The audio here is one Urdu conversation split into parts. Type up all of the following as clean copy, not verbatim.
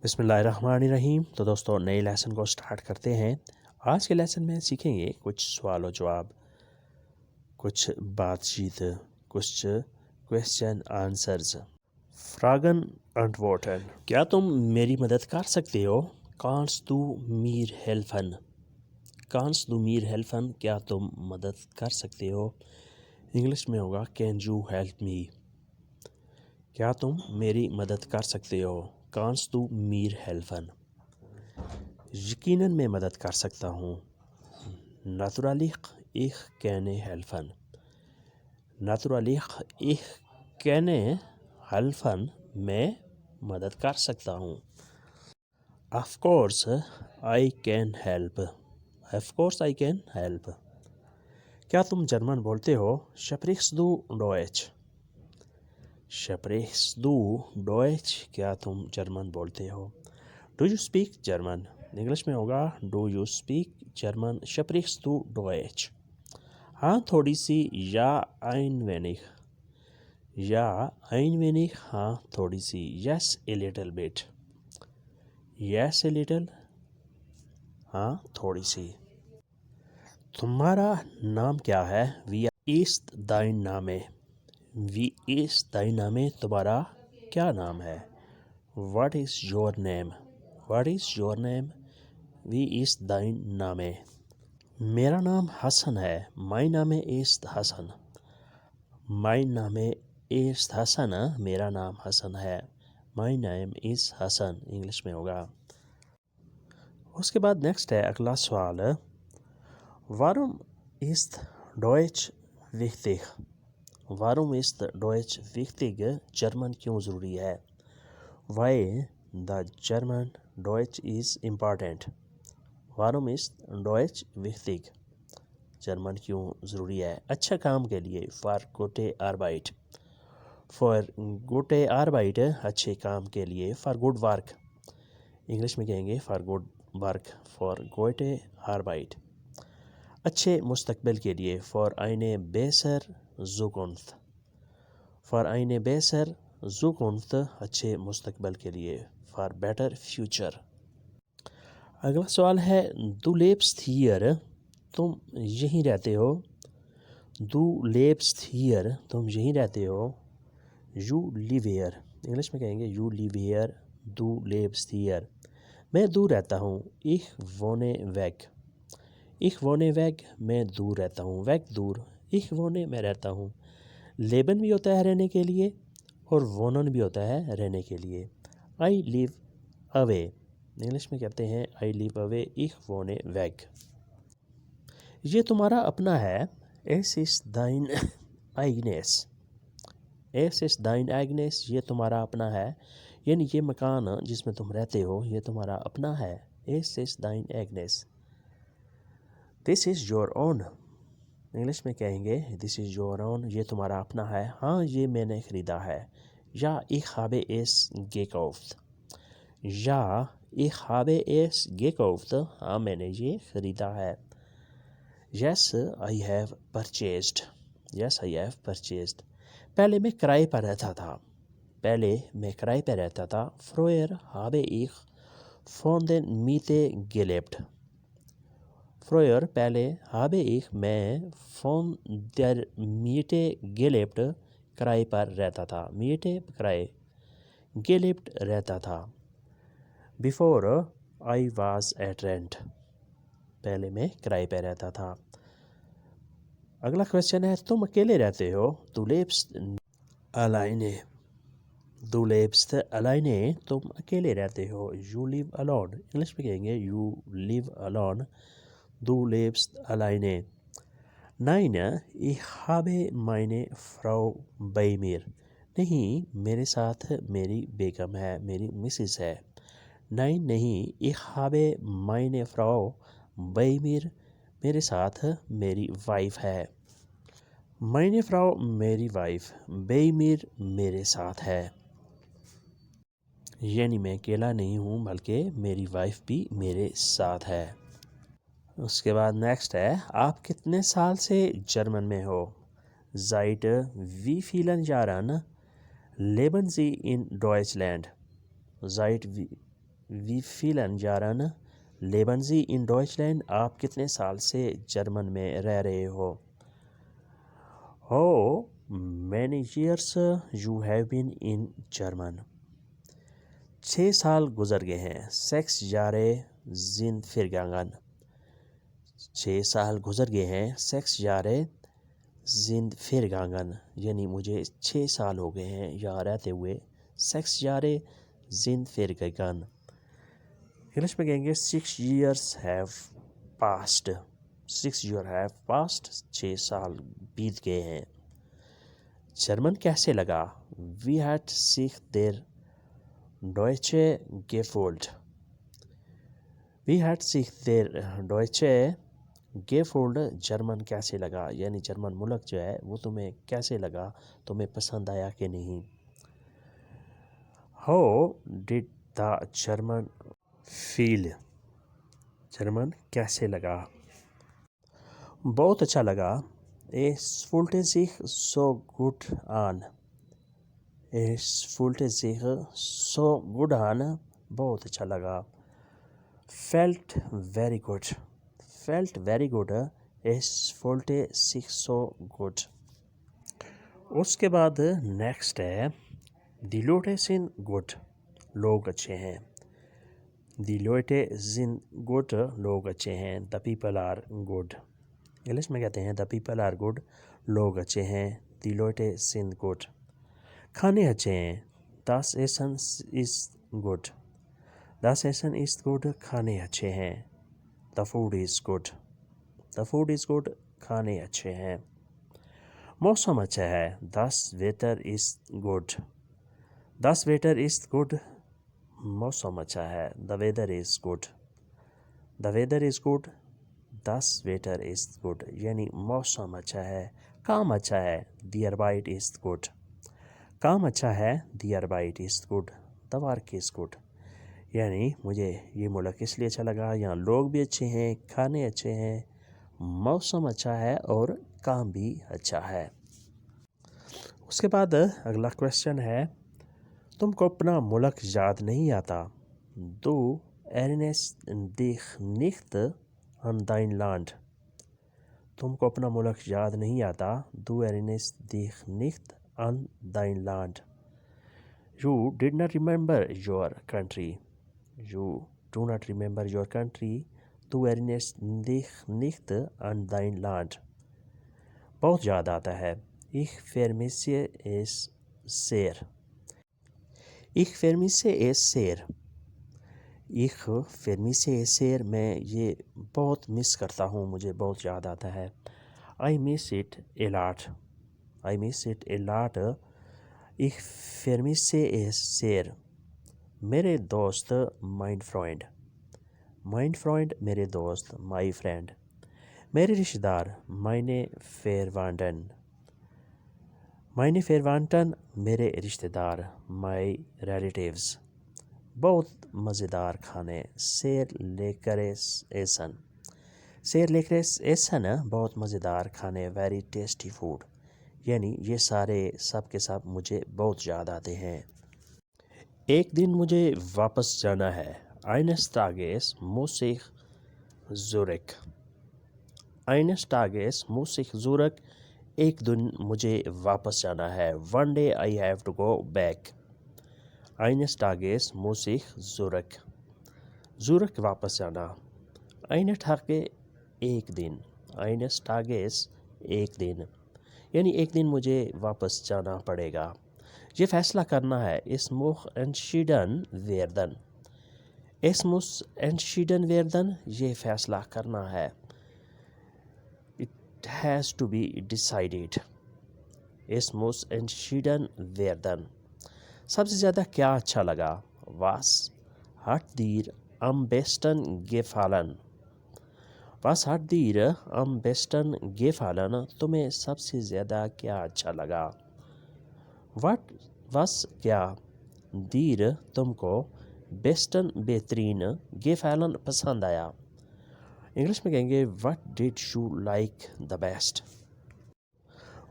بسم اللہ الرحمن الرحیم۔ تو دوستوں نئے لیسن کو سٹارٹ کرتے ہیں۔ آج کے لیسن میں سیکھیں گے کچھ سوال و جواب، کچھ بات چیت، کچھ کویسچن آنسرز۔ فراگن انٹورٹن، کیا تم میری مدد کر سکتے ہو؟ کانس دو میر ہیلفن، کانس دو میر ہیلفن، کیا تم مدد کر سکتے ہو؟ انگلش میں ہوگا کین یو ہیلپ می، کیا تم میری مدد کر سکتے ہو؟ کانس دو میر ہیلفن۔ یقیناً میں مدد کر سکتا ہوں۔ ناتورالیخ ایک کینے ہیلفن، ناتورالیخ ایک کینے ہیلفن، میں مدد کر سکتا ہوں۔ Of course I can help, of course I can help. کیا تم جرمن بولتے ہو؟ شپریخس دو ڈویچ، شپریخس دو ڈویچ، کیا تم جرمن بولتے ہو؟ Do you speak German, English میں ہوگا ڈو یو اسپیک جرمن، شپریخس دو ڈویچ۔ ہاں تھوڑی سی، یا ein wenig، یا ein wenig، ہاں تھوڑی سی، یس a little bit، yes a little، ہاں تھوڑی سی۔ تمہارا نام کیا ہے؟ wie ist dein Name، wie ist dein Name، تمہارا کیا نام ہے؟ what is your name، what is your name، wie ist dein Name۔ میرا نام حسن ہے، my name ist Hasan, my name ist حسن، میرا نام حسن ہے، my name is Hasan, English میں ہوگا۔ اس کے بعد نیکسٹ ہے اگلا سوال، warum ist Deutsch wichtig، warum ist Deutsch wichtig، German کیوں ضروری ہے؟ why the German Deutsch is important، warum ist Deutsch wichtig، German کیوں ضروری ہے؟ اچھا کام کے لیے، for gute Arbeit، for gute Arbeit، اچھے کام کے لیے، for good work، انگلش میں کہیں گے for good work، for gute Arbeit۔ اچھے مستقبل کے لیے، for eine bessere Zukunft، for eine bessere Zukunft، اچھے مستقبل کے لیے، for better future۔ اگلا سوال ہے du lebst hier، تم یہیں رہتے ہو؟ du lebst hier، تم یہیں رہتے ہو؟ you live here، انگلش میں کہیں گے you live here، du lebst here۔ میں دور رہتا ہوں، ich wohne weg، ich wohne weg، میں دور رہتا ہوں، weg دور، ich wohne میں رہتا ہوں۔ leben بھی ہوتا ہے رہنے کے لیے، اور wohnen بھی ہوتا ہے رہنے کے لیے۔ I live away، انگلش میں کہتے ہیں I live away، ich wohne weg۔ یہ تمہارا اپنا ہے، es ist dein eigenes، es ist dein eigenes، یہ تمہارا اپنا ہے، یعنی یہ مکان جس میں تم رہتے ہو یہ تمہارا اپنا ہے، es ist dein eigenes۔ this is your own، English میں کہیں گے this is your own، یہ تمہارا اپنا ہے، ہاں یہ میں نے خریدا ہے، یا ich habe es gekauft، یا ich habe es gekauft، ہاں میں نے یہ خریدا ہے۔ yes I have purchased، yes I have purchased۔ پہلے میں کرائے پر رہتا تھا، پہلے میں کرائے پر رہتا تھا، früher habe ich von der Miete gelebt، früher پہلے habe ich میں von der Miete gelebt، کرائے پر رہتا تھا، Miete کرائے، gelebt رہتا تھا۔ before I was at rent، پہلے میں کرائے پہ رہتا تھا۔ اگلا کویسچن ہے تم اکیلے رہتے ہو؟ du lebst alleine، du lebst alleine، تم اکیلے رہتے ہو، you live alone، انگلش میں کہیں گے you live alone، du lebst alleine۔ nein ich habe meine Frau bei mir، نہیں میرے ساتھ میری بیگم ہے، میری مسز ہے۔ nein نہیں، ich habe meine Frau bei mir، میرے ساتھ میری وائف ہے۔ meine Frau میری وائف، bei mir میرے ساتھ ہے، یعنی میں اکیلا نہیں ہوں بلکہ میری وائف بھی میرے ساتھ ہے۔ اس کے بعد نیکسٹ ہے آپ کتنے سال سے جرمن میں ہو؟ seit wie vielen Jahren leben Sie in Deutschland، seit وی فیلن جارن لیبن زی ان ڈوائچلینڈ آپ کتنے سال سے جرمن میں رہ رہے ہو؟ How many years you have been in German 6 سال گزر گئے ہیں سیکس جارے زین فرگانگن 6 سال گزر گئے ہیں سیکس جارے زند فرگانگن یعنی مجھے 6 سال ہو گئے ہیں یہاں رہتے ہوئے سیکس جارے زند فرگانگن انگلش میں کہیں گے 6 years have passed 6 years have passed 6 سال بیت گئے ہیں جرمن کیسے لگا وی ہیڈ سیکھ دیر ڈوائچے گیفولڈ وی ہیڈ سیکھ دیر ڈوائچے گیفولڈ جرمن کیسے لگا یعنی جرمن ملک جو ہے وہ تمہیں کیسے لگا تمہیں پسند آیا کہ نہیں how did the German feel German کیسے لگا بہت اچھا لگا Es fühlte sich so gut an Es fühlte sich so gut an بہت اچھا لگا felt very good felt very good Es fühlte sich so gut اس کے بعد نیکسٹ ہے Die Leute sind gut لوگ اچھے ہیں Die Leute sind gut لوگ اچھے ہیں The people are good English میں کہتے ہیں The people are good لوگ اچھے ہیں Die Leute sind gut کھانے اچھے ہیں Das Essen ist gut Das Essen ist gut کھانے اچھے ہیں The food is good The food is good کھانے اچھے ہیں موسم اچھا ہے Das Wetter ist gut Das Wetter ist good موسم اچھا ہے The weather is good The weather is good Das Wetter ist good یعنی موسم اچھا ہے کام اچھا ہے Die Arbeit ist gut کام اچھا ہے Die Arbeit ist gut The work is good یعنی مجھے یہ ملک اس لیے اچھا لگا یہاں لوگ بھی اچھے ہیں کھانے اچھے ہیں موسم اچھا ہے اور کام بھی اچھا ہے اس کے بعد اگلا کویسچن ہے تم کو اپنا ملک یاد نہیں آتا Du erinnerst dich nicht an dein Land تم کو اپنا ملک یاد نہیں آتا Du erinnerst dich nicht an dein Land You did not remember your country You do not remember your country Du erinnerst dich nicht an dein Land بہت یاد آتا ہے Ich vermisse es sehr Ich vermisse es sehr Ich vermisse es sehr میں یہ بہت مس کرتا ہوں مجھے بہت یاد آتا ہے I miss it a lot I miss it a lot Ich vermisse es sehr میرے دوست mein Freund mein Freund میرے دوست my friend میرے رشتہ دار meine Verwandten meine Verwandten میرے رشتہ دار my relatives بہت مزیدار کھانے sehr leckeres Essen sehr leckeres Essen بہت مزیدار کھانے very tasty food یعنی یہ سارے سب کے سب مجھے بہت یاد آتے ہیں ایک دن مجھے واپس جانا ہے eines Tages muss ich zurück eines Tages muss ich zurück ایک دن مجھے واپس جانا ہے one day I have to go back eines Tages muss ich zurück zurück واپس جانا eines Tages ایک دن eines Tages ایک دن یعنی ایک دن مجھے واپس جانا پڑے گا یہ فیصلہ کرنا ہے Es muss entschieden werden Es muss entschieden werden یہ فیصلہ کرنا ہے It has to be decided Es muss entschieden werden سب سے زیادہ کیا اچھا لگا Was hat dir am besten gefallen Was hat dir am besten gefallen تمہیں سب سے زیادہ کیا اچھا لگا Was کیا dir تم کو besten بہترین gefallen پسند آیا انگلش میں کہیں گے What did you like the best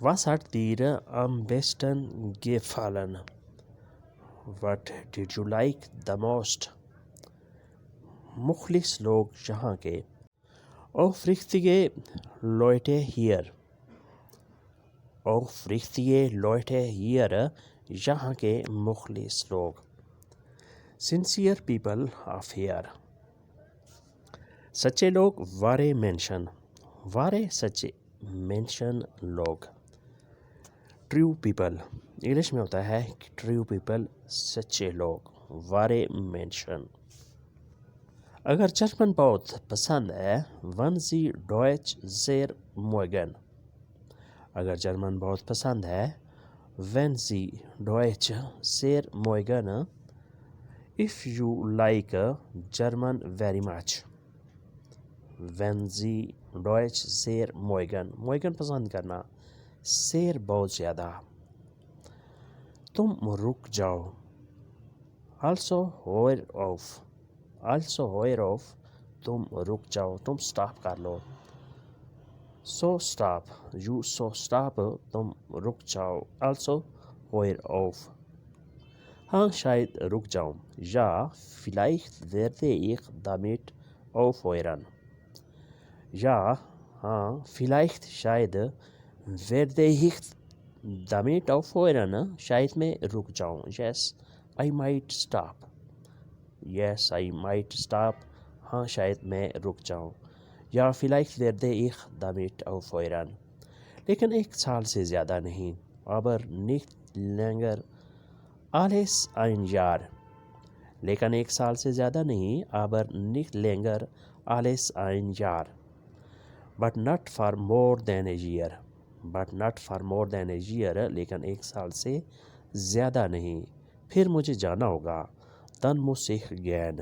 Was hat dir am besten gefallen What did you like the most مخلص لوگ یہاں کے. Aufrichtige Leute hier. Aufrichtige Leute hier, یہاں کے مخلص لوگ. Sincere people of here. سچے لوگ wahre Menschen. wahre سچے Menschen لوگ. True people. انگلش میں ہوتا ہے true people سچے لوگ wahre Menschen. اگر جرمن بہت پسند ہے wenn Sie Deutsch sehr mögen. اگر جرمن بہت پسند ہے wenn Sie Deutsch sehr mögen. If you like German very much. wenn Sie Deutsch sehr mögen. mögen پسند کرنا, sehr بہت زیادہ. تم رک جاؤ. also hör auf. also hör auf, تم رک جاؤ, تم سٹاپ کر لو. so stop. you so stop, تم رک جاؤ. also hör auf. ہاں شاید رک جاؤں. ja vielleicht werde ich damit aufhören. ja ہاں vielleicht شاید werde ich damit aufhören, شاید میں رک جاؤں. yes I might stop. yes I might stop, ہاں شاید میں رک جاؤں. یا vielleicht werde ich damit aufhören. لیکن 1 سال سے زیادہ نہیں. aber nicht länger als ein Jahr. لیکن 1 سال سے زیادہ نہیں. aber nicht länger als ein Jahr. but not for more than a year. but not for more than a year, لیکن 1 سال سے زیادہ نہیں. پھر مجھے جانا ہوگا. dann muss ich gehen.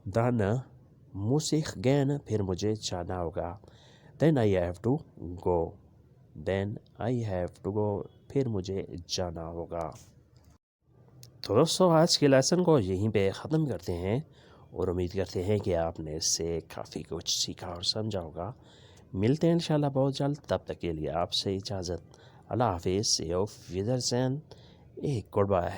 dann muss ich gehen, پھر مجھے جانا ہوگا. then I have to go. then I have to go, پھر مجھے جانا ہوگا. تو دوستو آج کے لیسن کو یہیں پہ ختم کرتے ہیں اور امید کرتے ہیں کہ آپ نے اس سے کافی کچھ سیکھا اور سمجھا ہوگا. ملتے ہیں انشاءاللہ بہت جلد. تب تک کے لیے آپ سے اجازت. اللہ حافظ. auf Wiedersehen. Good bye.